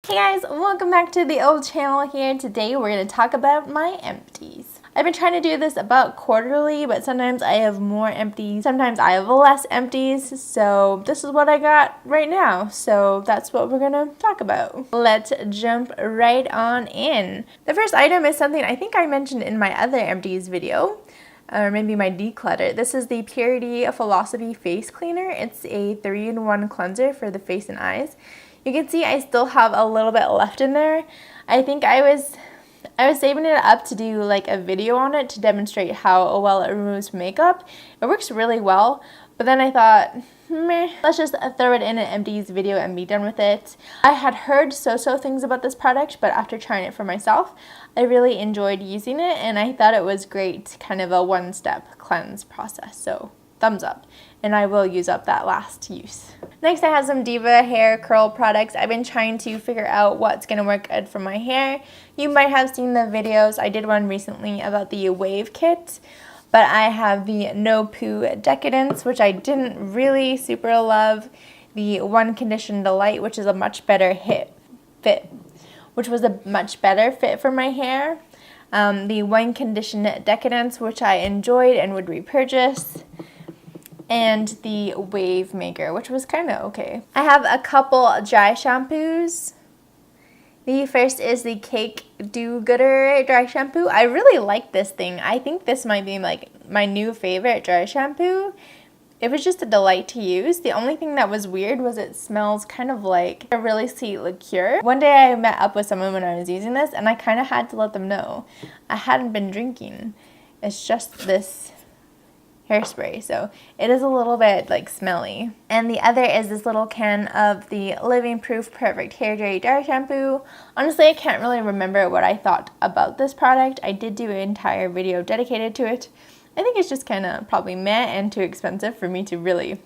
Hey guys, welcome back to the old channel here. Today we're going to talk about my empties. I've been trying to do this about quarterly, but sometimes I have more empties, sometimes I have less empties, so this is what I got right now. So that's what we're going to talk about. Let's jump right on in. The first item is something I think I mentioned in my other empties video, or maybe my declutter. This is the Purity Philosophy Face Cleaner. It's a 3-in-1 cleanser for the face and eyes. You can see I still have a little bit left in there. I think I was saving it up to do like a video on it to demonstrate how well it removes makeup. It works really well, but then I thought, let's just throw it in an empties video and be done with it. I had heard so things about this product, but after trying it for myself, I really enjoyed using it, and I thought it was great, kind of a one-step cleanse process. So thumbs up, and I will use up that last use. Next, I have some Diva hair curl products. I've been trying to figure out what's going to work good for my hair. You might have seen the videos. I did one recently about the wave kit, but I have the No Poo Decadence, which I didn't really super love. The One Condition Delight, which is a much better fit for my hair. The One Condition Decadence, which I enjoyed and would repurchase. And the Wave Maker, which was kind of okay. I have a couple dry shampoos. The first is the Cake Do Gooder dry shampoo. I really like this thing. I think this might be like my new favorite dry shampoo. It was just a delight to use. The only thing that was weird was it smells kind of like a really sweet liqueur. One day I met up with someone when I was using this, and I kind of had to let them know I hadn't been drinking. It's just this hairspray, so it is a little bit like smelly. And the other is this little can of the Living Proof Perfect Hair Dry Shampoo. Honestly, I can't really remember what I thought about this product. I did do an entire video dedicated to it. I think it's just kind of probably meh and too expensive for me to really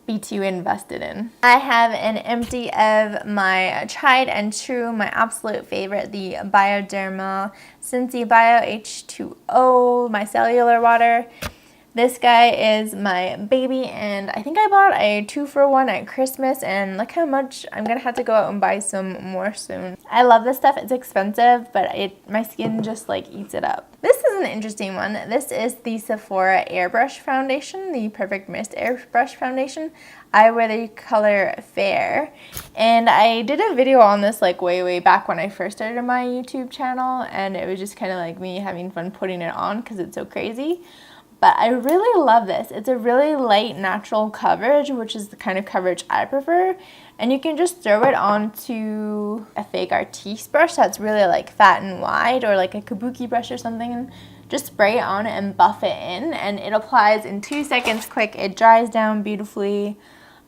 be too invested in. I have an empty of my tried and true, my absolute favorite, the Bioderma Scentsy Bio H2O micellar water. This guy is my baby, and I think I bought a 2-for-1 at Christmas, and look how much I'm gonna have to go out and buy some more soon. I love this stuff. It's expensive, but my skin just like eats it up. This is an interesting one. This is the Sephora Airbrush Foundation, the Perfect Mist Airbrush Foundation. I wear the color Fair, and I did a video on this like way back when I first started my YouTube channel, and it was just kind of like me having fun putting it on because it's so crazy. But I really love this. It's a really light, natural coverage, which is the kind of coverage I prefer. And you can just throw it onto a fake Artiste brush that's really like fat and wide, or like a kabuki brush or something, and just spray it on and buff it in, and it applies in 2 seconds quick. It dries down beautifully.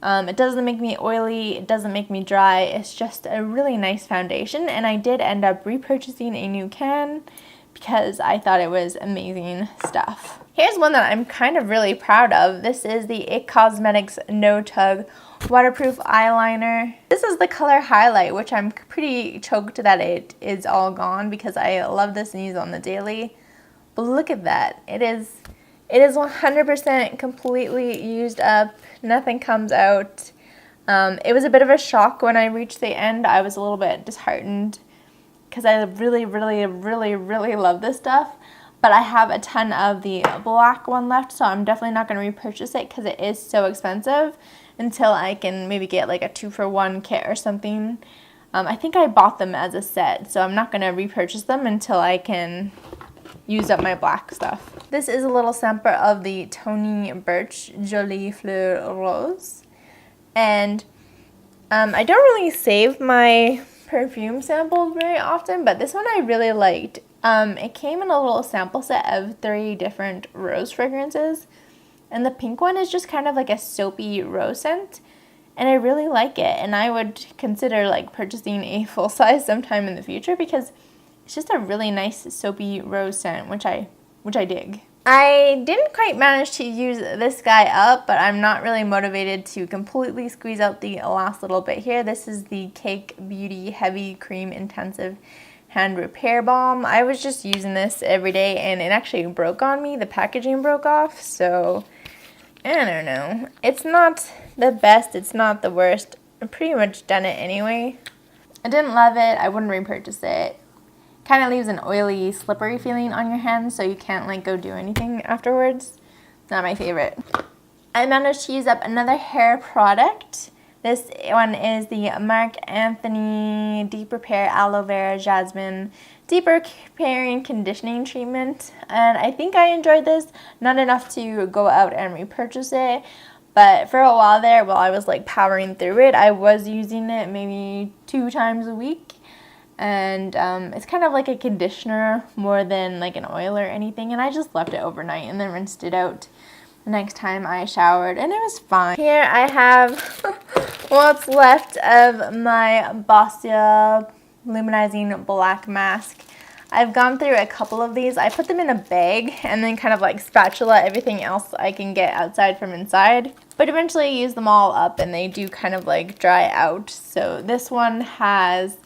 It doesn't make me oily, it doesn't make me dry. It's just a really nice foundation, and I did end up repurchasing a new can because I thought it was amazing stuff. Here's one that I'm kind of really proud of. This is the IT Cosmetics No Tug Waterproof Eyeliner. This is the color Highlight, which I'm pretty choked that it is all gone because I love this and use it on the daily. But look at that. It is 100% completely used up. Nothing comes out. It was a bit of a shock when I reached the end. I was a little bit disheartened because I really love this stuff. But I have a ton of the black one left, so I'm definitely not going to repurchase it because it is so expensive until I can maybe get like a 2-for-1 kit or something. I think I bought them as a set, so I'm not going to repurchase them until I can use up my black stuff. This is a little sample of the Tony Birch Jolie Fleur Rose. And I don't really save my perfume samples very often, but this one I really liked. It came in a little sample set of 3 different rose fragrances, and the pink one is just kind of like a soapy rose scent, and I really like it, and I would consider like purchasing a full size sometime in the future because it's just a really nice soapy rose scent, which I dig. I didn't quite manage to use this guy up, but I'm not really motivated to completely squeeze out the last little bit here. This is the Cake Beauty Heavy Cream Intensive Hand Repair Balm. I was just using this every day, and it actually broke on me. The packaging broke off, so I don't know. It's not the best, it's not the worst. I've pretty much done it anyway. I didn't love it. I wouldn't repurchase it. Kind of leaves an oily, slippery feeling on your hands, so you can't like go do anything afterwards. Not my favorite. I managed to use up another hair product. This one is the Marc Anthony Deep Repair Aloe Vera Jasmine Deep Repairing Conditioning Treatment. And I think I enjoyed this. Not enough to go out and repurchase it. But for a while there, while I was like powering through it, I was using it maybe 2 times a week. And it's kind of like a conditioner more than like an oil or anything. And I just left it overnight and then rinsed it out the next time I showered. And it was fine. Here I have what's left of my Boscia Luminizing Black Mask. I've gone through a couple of these. I put them in a bag and then kind of like spatula everything else I can get outside from inside. But eventually I use them all up and they do kind of like dry out. So this one has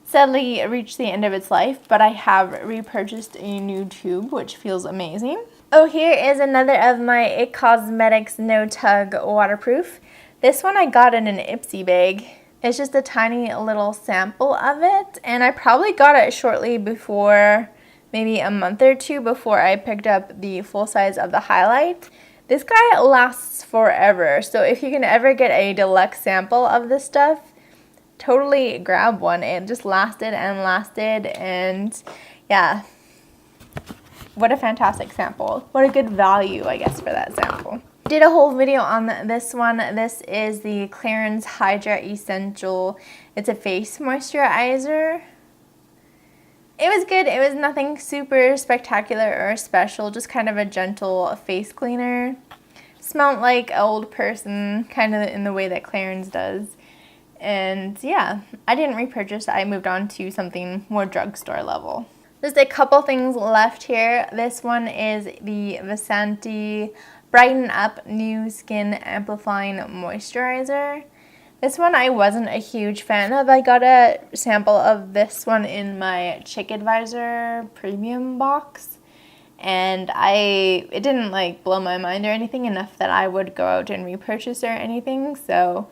sadly reached the end of its life, but I have repurchased a new tube, which feels amazing. Oh, here is another of my IT Cosmetics No Tug Waterproof. This one I got in an Ipsy bag. It's just a tiny little sample of it, and I probably got it shortly before, maybe a month or 2 before I picked up the full size of the highlight. This guy lasts forever, so if you can ever get a deluxe sample of this stuff, totally grab one. It just lasted and lasted, and yeah, what a fantastic sample. What a good value, I guess, for that sample. Did a whole video on this one. This is the Clarins Hydra Essential. It's a face moisturizer. It was good. It was nothing super spectacular or special, just kind of a gentle face cleaner. Smelled like an old person, kind of in the way that Clarins does. And yeah, I didn't repurchase. I moved on to something more drugstore level. Just a couple things left here. This one is the Vasanti Brighten Up New Skin Amplifying Moisturizer. This one I wasn't a huge fan of. I got a sample of this one in my Chick Advisor premium box, and it didn't like blow my mind or anything enough that I would go out and repurchase or anything, so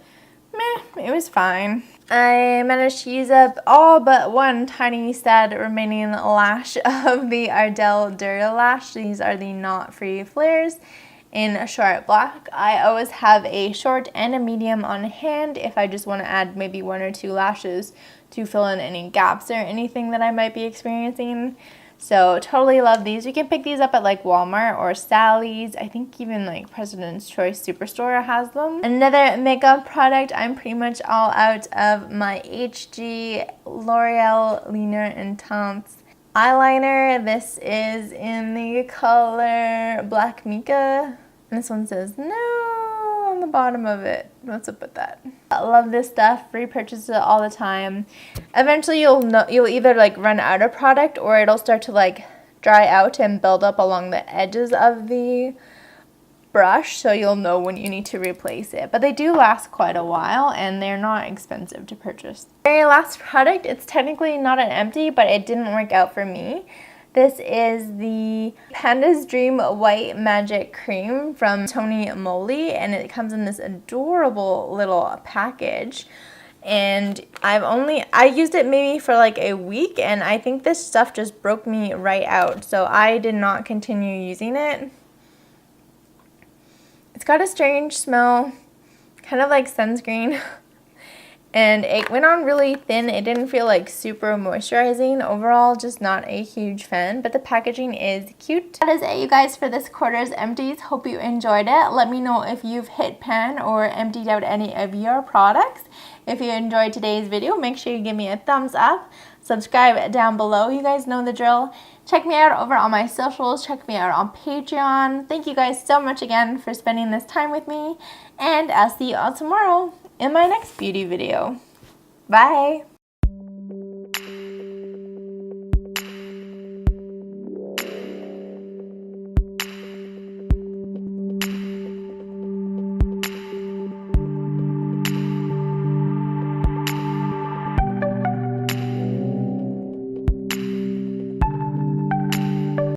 meh, it was fine. I managed to use up all but one tiny sad remaining lash of the Ardell Duralash. These are the knot-free flares in a short black. I always have a short and a medium on hand if I just want to add maybe 1 or 2 lashes to fill in any gaps or anything that I might be experiencing. So totally love these. You can pick these up at like Walmart or Sally's. I think even like President's Choice Superstore has them. Another makeup product, I'm pretty much all out of my HG L'Oreal Lunar Intense eyeliner. This is in the color Black Mica. And this one says no on the bottom of it. What's up with that? I love this stuff. Repurchase it all the time. Eventually you'll either like run out of product or it'll start to like dry out and build up along the edges of the brush, so you'll know when you need to replace it. But they do last quite a while and they're not expensive to purchase. Very last product, it's technically not an empty, but it didn't work out for me. This is the Panda's Dream White Magic Cream from Tony Moly, and it comes in this adorable little package. And I used it maybe for like a week, and I think this stuff just broke me right out, so I did not continue using it. It's got a strange smell, kind of like sunscreen, and it went on really thin. It didn't feel like super moisturizing. Overall, just not a huge fan, but the packaging is cute. That is it, you guys, for this quarter's empties. Hope you enjoyed it. Let me know if you've hit pan or emptied out any of your products. If you enjoyed today's video, make sure you give me a thumbs up. Subscribe down below. You guys know the drill. Check me out over on my socials. Check me out on Patreon. Thank you guys so much again for spending this time with me. And I'll see you all tomorrow in my next beauty video. Bye!